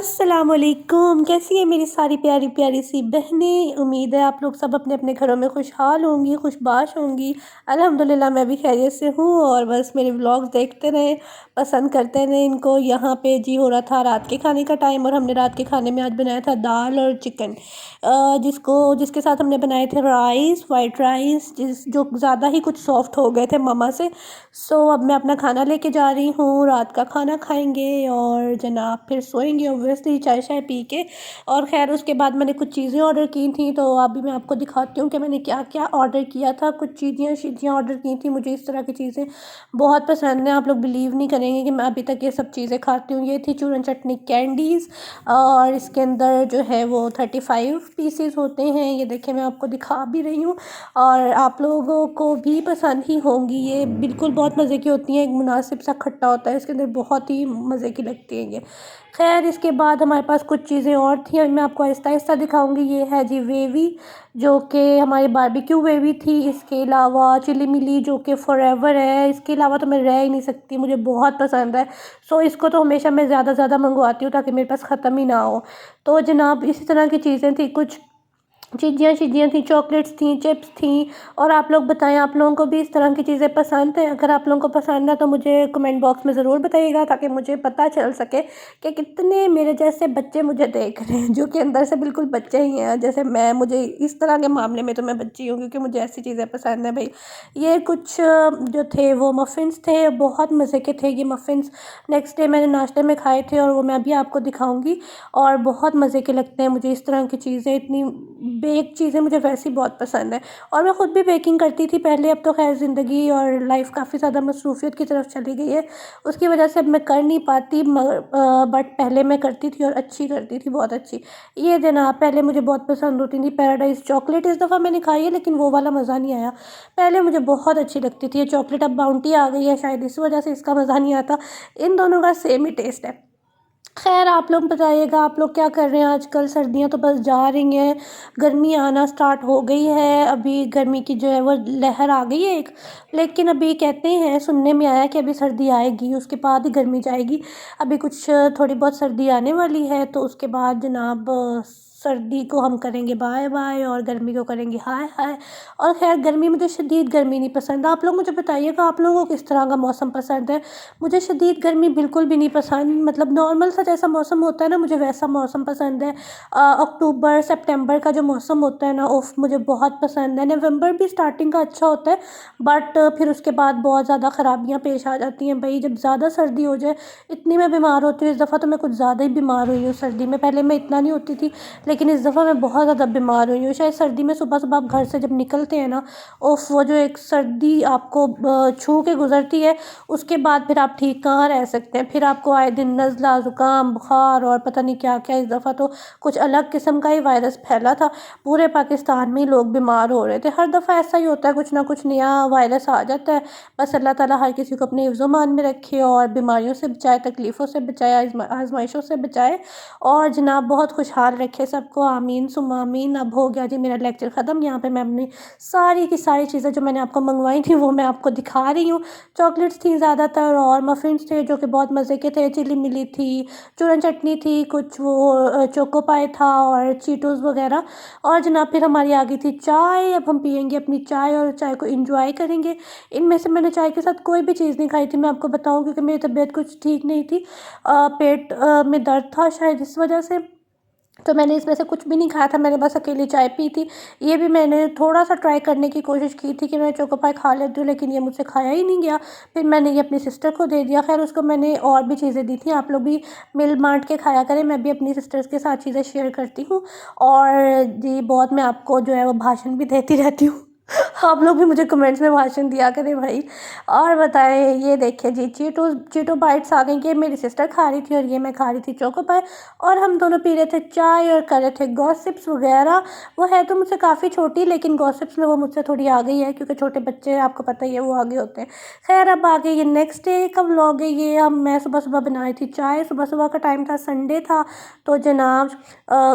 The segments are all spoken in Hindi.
अस्सलामुअलैकुम। कैसी है मेरी सारी प्यारी प्यारी सी बहनें। उम्मीद है आप लोग सब अपने अपने घरों में खुशहाल होंगी, खुशबाश होंगी। अल्हम्दुलिल्लाह मैं भी खैरियत से हूँ और बस मेरे व्लॉग्स देखते रहें, पसंद करते रहें इनको। यहाँ पे जी हो रहा था रात के खाने का टाइम और हमने रात के खाने में आज बनाया था दाल और चिकन, जिसके साथ हमने बनाए थे राइस, वाइट राइस, जो ज़्यादा ही कुछ सॉफ्ट हो गए थे ममा से। सो अब मैं अपना खाना लेके जा रही हूँ, रात का खाना खाएंगे और जनाब फिर सोएंगे ओब्वियसली चाय शाय पी के। और ख़ैर उसके बाद मैंने कुछ चीज़ें ऑर्डर की थी, तो अभी मैं आपको दिखाती हूँ कि मैंने क्या क्या ऑर्डर किया था। कुछ चीज़ें ऑर्डर की थी, मुझे इस तरह की चीज़ें बहुत पसंद हैं। आप लोग बिलीव नहीं करेंगे कि मैं अभी तक ये सब चीज़ें खाती हूँ। ये थी चूरन चटनी कैंडीज़ और इसके अंदर जो है वो 35 पीसेस होते हैं। ये देखिए मैं आपको दिखा भी रही हूँ और आप लोगों को भी पसंद ही होंगी। ये बिल्कुल बहुत मज़े की होती हैं, एक मुनासिब सा खट्टा होता है इसके अंदर, बहुत ही मज़े की लगती है ये। खैर इसके बाद हमारे पास कुछ चीज़ें और थी, मैं आपको आहिस्ता आहिस्ता दिखाऊंगी। ये है जी वेवी, जो कि हमारी बारबेक्यू वेवी थी। इसके अलावा चिली मिली जो कि फ़ॉरएवर है, इसके अलावा तो मैं रह ही नहीं सकती, मुझे बहुत पसंद है। सो इसको तो हमेशा मैं ज़्यादा मंगवाती हूँ ताकि मेरे पास ख़त्म ही ना हो। तो जनाब इसी तरह की चीज़ें थी, कुछ चीज़ियाँ थी, चॉकलेट्स थी, चिप्स थी। और आप लोग बताएं आप लोगों को भी इस तरह की चीज़ें पसंद हैं? अगर आप लोगों को पसंद है तो मुझे कमेंट बॉक्स में ज़रूर बताइएगा ताकि मुझे पता चल सके कि कितने मेरे जैसे बच्चे मुझे देख रहे हैं, जो कि अंदर से बिल्कुल बच्चे ही हैं जैसे मैं। मुझे इस तरह के मामले में तो मैं बच्ची हूँ क्योंकि मुझे ऐसी चीज़ें पसंद हैं भाई। ये कुछ जो थे वो मफ़िन्स थे, बहुत मज़े के थे ये मफ़िन्स। नेक्स्ट डे मैंने नाश्ते में खाए थे और वो मैं अभी आपको दिखाऊँगी और बहुत मज़े के लगते हैं मुझे इस तरह की चीज़ें। इतनी बेक चीज़ें मुझे वैसे ही बहुत पसंद है और मैं ख़ुद भी बेकिंग करती थी पहले। अब तो खैर ज़िंदगी और लाइफ काफ़ी ज़्यादा मसरूफ़ियत की तरफ चली गई है, उसकी वजह से अब मैं कर नहीं पाती, मगर बट पहले मैं करती थी और अच्छी करती थी, बहुत अच्छी। ये जनाब पहले मुझे बहुत पसंद होती थी पैराडाइज़ चॉकलेट। इस दफ़ा मैंने खाई है लेकिन वो वाला मज़ा नहीं आया। पहले मुझे बहुत अच्छी लगती थी ये चॉकलेट, अब बाउंटी आ गई है शायद इस वजह से इसका मज़ा नहीं आता। इन दोनों का सेम ही टेस्ट है। खैर आप लोग बताइएगा आप लोग क्या कर रहे हैं आजकल। सर्दियां तो बस जा रही हैं, गर्मी आना स्टार्ट हो गई है। अभी गर्मी की जो है वो लहर आ गई है एक, लेकिन अभी कहते हैं सुनने में आया कि अभी सर्दी आएगी उसके बाद ही गर्मी जाएगी। अभी कुछ थोड़ी बहुत सर्दी आने वाली है तो उसके बाद जनाब सर्दी को हम करेंगे बाय बाय और गर्मी को करेंगे हाय हाय। और खैर गर्मी, मुझे शदीद गर्मी नहीं पसंद। आप लोग मुझे बताइएगा आप लोगों को किस तरह का मौसम पसंद है। मुझे शदीद गर्मी बिल्कुल भी नहीं पसंद, मतलब नॉर्मल सा जैसा मौसम होता है ना, मुझे वैसा मौसम पसंद है। अक्टूबर सितंबर का जो मौसम होता है ना, उफ मुझे बहुत पसंद है। नवंबर भी स्टार्टिंग का अच्छा होता है बट फिर उसके बाद बहुत ज़्यादा ख़राबियाँ पेश आ जाती हैं भाई, जब ज़्यादा सर्दी हो जाए। इतनी मैं बीमार होती हूँ, इस दफ़ा तो मैं कुछ ज़्यादा ही बीमार हुई हूँ सर्दी में। पहले मैं इतना नहीं होती थी लेकिन इस दफ़ा मैं बहुत ज़्यादा बीमार हुई हूँ। शायद सर्दी में सुबह सुबह आप घर से जब निकलते हैं ना, उफ वो जो एक सर्दी आपको छू के गुज़रती है, उसके बाद फिर आप ठीक कहाँ रह सकते हैं। फिर आपको आए दिन नज़ला ज़ुकाम बुखार और पता नहीं क्या क्या। इस दफ़ा तो कुछ अलग किस्म का ही वायरस फैला था, पूरे पाकिस्तान में ही लोग बीमार हो रहे थे। हर दफ़ा ऐसा ही होता है, कुछ ना कुछ नया वायरस आ जाता है। बस अल्लाह ताला हर किसी को अपने हिफ्ज़-ओ-मान में रखे और बीमारियों से बचाए, तकलीफ़ों से बचाए, आज़माइशों से बचाए और जनाब बहुत खुशहाल रखे सबको। आमीन सुम्मा आमीन। अब हो गया जी मेरा लेक्चर ख़त्म। यहाँ पे मैं अपनी सारी की सारी चीज़ें जो मैंने आपको मंगवाई थी वो मैं आपको दिखा रही हूँ। चॉकलेट्स थी ज़्यादातर और मफ़िन्स थे जो कि बहुत मज़े के थे। चिली मिली थी, चूरन चटनी थी, कुछ वो चोको पाई था और चीटोज़ वगैरह। और जनाब फिर हमारी आ गई थी चाय। अब हम पियेंगे अपनी चाय और चाय को इंजॉय करेंगे। इनमें से मैंने चाय के साथ कोई भी चीज़ नहीं खाई थी, मैं आपको बताऊँ, क्योंकि मेरी तबीयत कुछ ठीक नहीं थी। पेट में दर्द था शायद इस वजह से, तो मैंने इसमें से कुछ भी नहीं खाया था, मैंने बस अकेली चाय पी थी। ये भी मैंने थोड़ा सा ट्राई करने की कोशिश की थी कि मैं चोको पाई खा लेती हूँ, लेकिन ये मुझसे खाया ही नहीं गया। फिर मैंने ये अपनी सिस्टर को दे दिया। खैर उसको मैंने और भी चीज़ें दी थी। आप लोग भी मिल बांट के खाया करें, मैं भी अपनी सिस्टर्स के साथ चीज़ें शेयर करती हूँ और जी बहुत मैं आपको जो है वो भाषण भी देती रहती हूँ। आप लोग भी मुझे कमेंट्स में भाषण दिया करें भाई। और बताएं, ये देखिए जी चीटो बाइट्स आ गई। ये मेरी सिस्टर खा रही थी और ये मैं खा रही थी चोको पाई, और हम दोनों पी रहे थे चाय और कर रहे थे गॉसिप्स वगैरह। वो है तो मुझसे काफ़ी छोटी, लेकिन गॉसिप्स में वो मुझसे थोड़ी आ गई है क्योंकि छोटे बच्चे आपको पता ही है वो आगे होते हैं। खैर अब आगे ये नेक्स्ट डे का व्लॉग है। ये हम मैं सुबह सुबह बनाई थी चाय, सुबह सुबह का टाइम था, संडे था तो जनाब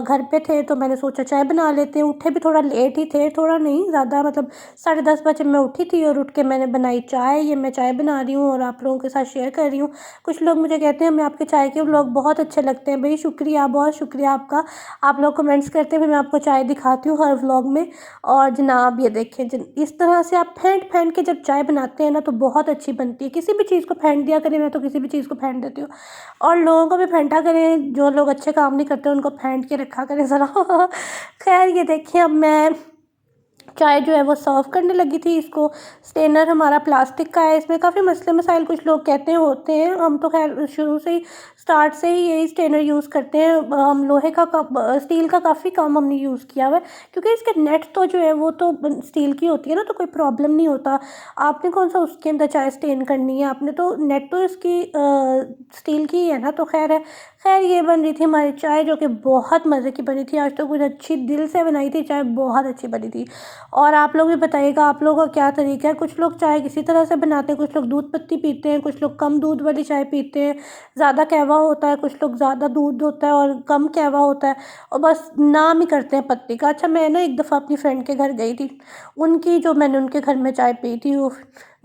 घर पे थे तो मैंने सोचा चाय बना लेते हैं। उठे भी थोड़ा लेट ही थे, थोड़ा नहीं ज़्यादा, मतलब मतलब 10:30 बजे मैं उठी थी और उठ के मैंने बनाई चाय। ये मैं चाय बना रही हूँ और आप लोगों के साथ शेयर कर रही हूँ। कुछ लोग मुझे कहते हैं हमें आपके चाय के व्लॉग बहुत अच्छे लगते हैं। भई शुक्रिया, बहुत शुक्रिया आपका। आप लोग कमेंट्स करते हैं, फिर मैं आपको चाय दिखाती हूँ हर व्लॉग में। और जनाब ये देखें, इस तरह से आप फेंट के जब चाय बनाते हैं ना तो बहुत अच्छी बनती है। किसी भी चीज़ को फेंट दिया करें, मैं तो किसी भी चीज़ को फेंट देती हूँ। और लोगों को भी फेंटा करें, जो लोग अच्छे काम नहीं करते उनको फेंट के रखा करें ज़रा। खैर ये देखिए, अब मैं चाय जो है वो सर्व करने लगी थी। इसको स्टेनर हमारा प्लास्टिक का है, इसमें काफ़ी मसले मसाइल कुछ लोग कहते हैं होते हैं। हम तो खैर शुरू से ही स्टार्ट से ही यही स्टेनर यूज़ करते हैं। हम लोहे का कप, स्टील का काफ़ी कम हमने यूज़ किया हुआ है, क्योंकि इसके नेट तो जो है वो तो स्टील की होती है ना, तो कोई प्रॉब्लम नहीं होता। आपने कौन सा उसके अंदर चाय स्टेन करनी है, आपने तो नेट तो इसकी स्टील की ही है ना, तो खैर है। खैर ये बन रही थी हमारी चाय, जो कि बहुत मज़े की बनी थी। आज तो कुछ अच्छी दिल से बनाई थी चाय, बहुत अच्छी बनी थी। और आप लोग भी बताइएगा आप लोगों का क्या तरीका है। कुछ लोग चाय किसी तरह से बनाते हैं, कुछ लोग दूध पत्ती पीते हैं, कुछ लोग कम दूध वाली चाय पीते हैं, ज़्यादा कहवा होता है, कुछ लोग ज़्यादा दूध होता है और कम कहवा होता है, और बस नाम ही करते हैं पत्ती का। अच्छा, मैं ना एक दफ़ा अपनी फ्रेंड के घर गई थी, उनकी जो मैंने उनके घर में चाय पी थी, वो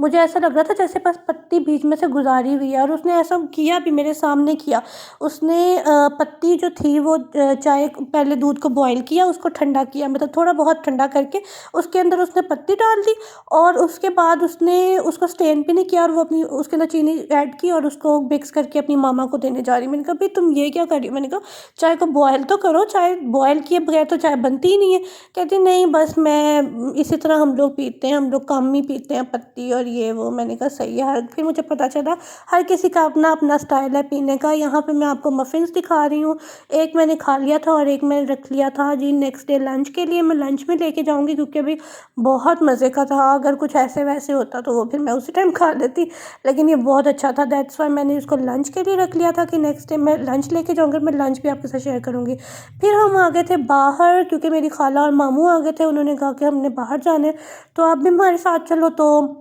मुझे ऐसा लग रहा था जैसे बस पत्ती बीच में से गुजारी हुई है। और उसने ऐसा किया भी, मेरे सामने किया। उसने पत्ती जो थी वो चाय पहले दूध को बॉईल किया, उसको ठंडा किया, मतलब थोड़ा बहुत ठंडा करके उसके अंदर उसने पत्ती डाल दी, और उसके बाद उसने उसको स्टेन भी नहीं किया, और वो अपनी उसके अंदर चीनी ऐड की और उसको मिक्स करके अपनी मामा को देने जा रही। मैंने कहा भाई तुम ये क्या कर रही हो। मैंने कहा चाय को बॉयल तो करो, चाय बॉयल किए बगैर तो चाय बनती ही नहीं है। कहती नहीं बस मैं इसी तरह हम लोग पीते हैं, हम लोग कम ही पीते हैं पत्ती और ये वो। मैंने कहा सही है। फिर मुझे पता चला हर किसी का अपना अपना स्टाइल है पीने का। यहाँ पे मैं आपको मफ़िन्स दिखा रही हूँ, एक मैंने खा लिया था और एक मैंने रख लिया था जी नेक्स्ट डे लंच के लिए। मैं लंच में लेके जाऊँगी, क्योंकि अभी बहुत मज़े का था। अगर कुछ ऐसे वैसे होता तो वो फिर मैं उसी टाइम खा लेती, लेकिन ये बहुत अच्छा था। दैट्स वाई मैंने इसको लंच के लिए रख लिया था कि नेक्स्ट डे मैं लंच लेके जाऊँगी, मैं लंच भी आपके साथ शेयर करूँगी। फिर हम आ गए थे बाहर, क्योंकि मेरी खाला और मामू आ गए थे। उन्होंने कहा कि हमने बाहर जाना है, तो आप भी हमारे साथ चलो। तो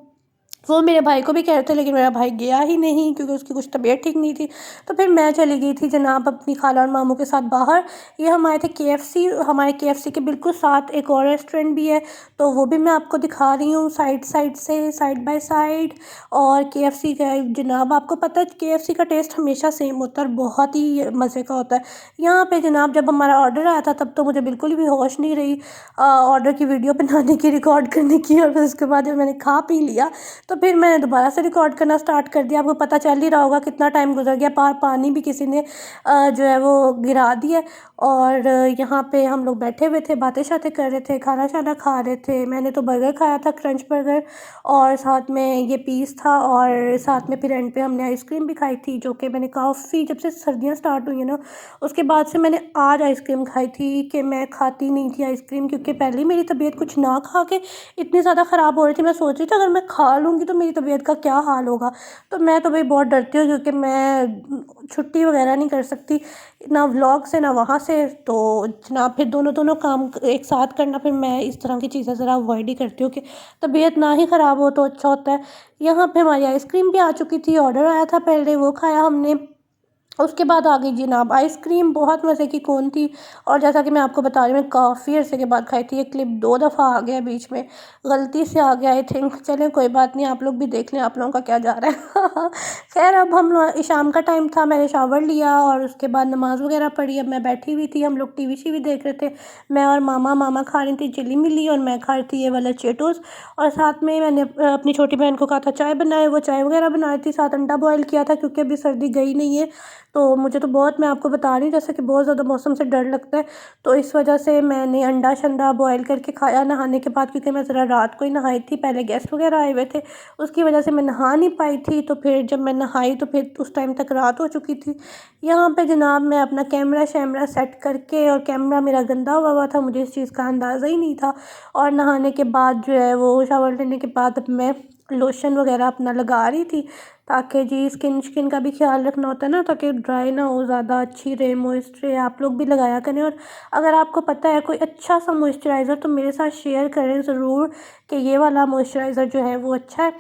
वो मेरे भाई को भी कह रहे थे, लेकिन मेरा भाई गया ही नहीं, क्योंकि उसकी कुछ तबीयत ठीक नहीं थी। तो फिर मैं चली गई थी जनाब अपनी खाला और मामू के साथ बाहर। ये हम आए थे KFC। हमारे KFC के बिल्कुल साथ एक और रेस्टोरेंट भी है, तो वो भी मैं आपको दिखा रही हूँ साइड साइड से, साइड बाय साइड। और KFC का जनाब आपको पता है KFC का टेस्ट हमेशा सेम होता है और बहुत ही मज़े का होता है। यहाँ पे जनाब जब हमारा ऑर्डर आया था तब तो मुझे बिल्कुल भी होश नहीं रही ऑर्डर की वीडियो बनाने की, रिकॉर्ड करने की। और फिर उसके बाद जब मैंने खा पी लिया तो फिर मैंने दोबारा से रिकॉर्ड करना स्टार्ट कर दिया। आपको पता चल ही रहा होगा कितना टाइम गुजर गया, पानी भी किसी ने जो है वो गिरा दिया। और यहाँ पे हम लोग बैठे हुए थे, बातें शातें कर रहे थे, खाना शाना खा रहे थे। मैंने तो बर्गर खाया था, क्रंच बर्गर, और साथ में ये पीस था, और साथ में फिर एंड पे हमने आइसक्रीम भी खाई थी, जो कि मैंने काफ़ी, जब से सर्दियाँ स्टार्ट हुई हैं ना उसके बाद से मैंने आज आइसक्रीम खाई थी, कि मैं खाती नहीं थी आइसक्रीम, क्योंकि पहले ही मेरी तबीयत कुछ ना खा के इतनी ज़्यादा ख़राब हो रही थी। मैं सोच रही थी अगर मैं खा लूँगी तो मेरी तबीयत का क्या हाल होगा। तो मैं तो भाई बहुत डरती हूँ, क्योंकि मैं छुट्टी वगैरह नहीं कर सकती, ना व्लॉग से ना वहाँ से। तो जनाब फिर दोनों दोनों काम एक साथ करना, फिर मैं इस तरह की चीज़ें ज़रा अवॉइड ही करती हूँ कि तबीयत ना ही ख़राब हो तो अच्छा होता है। यहाँ पे हमारी आइसक्रीम भी आ चुकी थी, ऑर्डर आया था पहले, वो खाया हमने। उसके बाद आ गई जनाब आइसक्रीम, बहुत मज़े की कोन थी। और जैसा कि मैं आपको बता रही हूँ, मैं काफ़ी अर्से के बाद खाई थी। ये क्लिप 2 दफ़ा आ गया बीच में, गलती से आ गया आई थिंक। चलें कोई बात नहीं, आप लोग भी देख लें आप लोगों का क्या जा रहा है। खैर अब हम शाम का टाइम था, मैंने शावर लिया और उसके बाद नमाज़ वगैरह पढ़ी। अब मैं बैठी हुई थी, हम लोग टीवी शीवी देख रहे थे। मैं और मामा खा रही थी चिली मिली, और मैं खा रही थी ये वाला चेटोस। और साथ में मैंने अपनी छोटी बहन को कहा था चाय बनाए, वो चाय वगैरह बनाई थी, साथ अंडा बॉयल किया था, क्योंकि अभी सर्दी गई नहीं है। तो मुझे तो बहुत, मैं आपको बता रही हूँ जैसे कि बहुत ज़्यादा मौसम से डर लगता है, तो इस वजह से मैंने अंडा शंडा बॉयल करके खाया नहाने के बाद, क्योंकि मैं ज़रा रात को ही नहाई थी, पहले गेस्ट वगैरह आए हुए थे, उसकी वजह से मैं नहा नहीं पाई थी। तो फिर जब मैं नहाई तो फिर उस टाइम तक रात हो चुकी थी। यहाँ पे जनाब मैं अपना कैमरा शैमरा सेट करके, और कैमरा मेरा गंदा हुआ था, मुझे इस चीज़ का अंदाज़ा ही नहीं था। और नहाने के बाद जो है वो शावर लेने के बाद अब मैं लोशन वगैरह अपना लगा रही थी, ताकि जी स्किन का भी ख्याल रखना होता है ना, ताकि ड्राई ना हो, ज़्यादा अच्छी रहे, मॉइस्ट रहे। आप लोग भी लगाया करें, और अगर आपको पता है कोई अच्छा सा मॉइस्चराइज़र तो मेरे साथ शेयर करें ज़रूर, कि ये वाला मॉइस्चराइज़र जो है वो अच्छा है।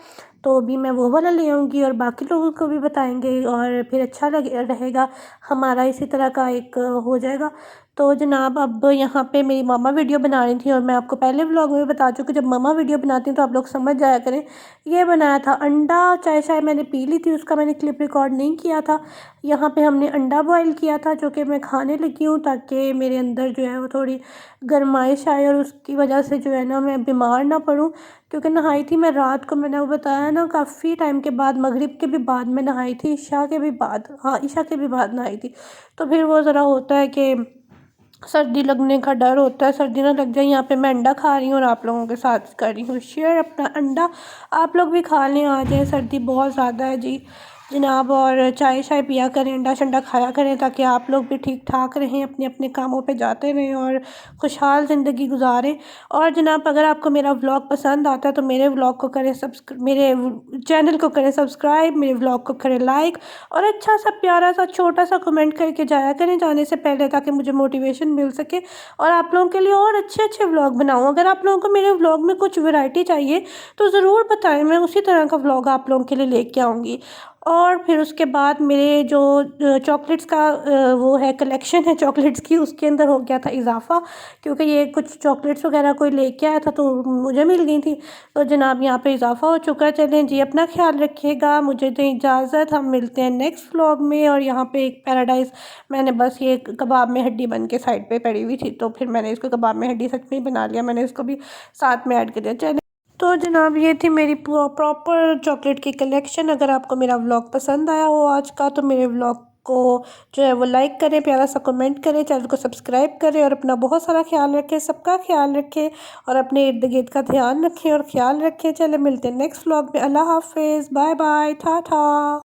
तो भी मैं वो वाला ले आऊँगी और बाकी लोगों को भी बताएंगे, और फिर अच्छा रहेगा हमारा, इसी तरह का एक हो जाएगा। तो जनाब अब यहाँ पे मेरी मम्मा वीडियो बना रही थी और मैं आपको पहले व्लॉग में बता चुकी, जब मम्मा वीडियो बनाती हैं तो आप लोग समझ जाया करें। ये बनाया था अंडा, चाय शाय मैंने पी ली थी, उसका मैंने क्लिप रिकॉर्ड नहीं किया था। यहाँ पे हमने अंडा बॉईल किया था जो कि मैं खाने लगी हूँ, ताकि मेरे अंदर जो है वो थोड़ी गर्माइश आए और उसकी वजह से जो है ना मैं बीमार ना पड़ूँ। क्योंकि नहाई थी मैं रात को, मैंने वो बताया ना, काफ़ी टाइम के बाद, मगरिब के भी बाद मैं नहाई थी, ईशा के भी बाद, हाँ ईशा के भी बाद नहाई थी। तो फिर वो ज़रा होता है कि सर्दी लगने का डर होता है, सर्दी ना लग जाए। यहाँ पे मैं अंडा खा रही हूँ और आप लोगों के साथ कर रही हूँ शेयर अपना अंडा। आप लोग भी खा लें, आ जाए, सर्दी बहुत ज़्यादा है जी जनाब। और चाय शाय पिया करें, अंडा शंडा खाया करें, ताकि आप लोग भी ठीक ठाक रहें, अपने अपने कामों पे जाते रहें और खुशहाल ज़िंदगी गुजारें। और जनाब अगर आपको मेरा व्लॉग पसंद आता है तो मेरे व्लॉग को करें मेरे चैनल को करें सब्सक्राइब, मेरे व्लॉग को करें लाइक, और अच्छा सा प्यारा सा छोटा सा कमेंट करके जाया करें जाने से पहले, ताकि मुझे मोटिवेशन मिल सके और आप लोगों के लिए और अच्छे अच्छे व्लॉग बनाऊँ। अगर आप लोगों को मेरे व्लॉग में कुछ वैरायटी चाहिए तो ज़रूर बताएं, मैं उसी तरह का व्लॉग आप लोगों के लिए लेके आऊँगी। और फिर उसके बाद मेरे जो चॉकलेट्स का वो है, कलेक्शन है चॉकलेट्स की, उसके अंदर हो गया था इजाफ़ा, क्योंकि ये कुछ चॉकलेट्स वगैरह कोई लेके आया था तो मुझे मिल गई थी। तो जनाब यहाँ पे इजाफ़ा हो चुका है। चलें जी, अपना ख्याल रखिएगा, मुझे दें इजाज़त, हम मिलते हैं नेक्स्ट व्लॉग में। और यहाँ पे एक पैराडाइज़, मैंने बस ये कबाब में हड्डी बन के साइड पे पड़ी हुई थी, तो फिर मैंने इसको कबाब में हड्डी सच में ही बना लिया, मैंने इसको भी साथ में ऐड कर दिया। चलें, तो जनाब ये थी मेरी प्रॉपर चॉकलेट की कलेक्शन। अगर आपको मेरा व्लॉग पसंद आया हो आज का, तो मेरे व्लॉग को जो है वो लाइक करें, प्यारा सा कमेंट करें, चैनल को सब्सक्राइब करें और अपना बहुत सारा ख्याल रखें, सबका ख्याल रखें और अपने इर्द गिर्द का ध्यान रखें और ख्याल रखें। चले मिलते हैं नेक्स्ट व्लॉग में। अल्लाह हाफिज़, बाय बाय, टाटा।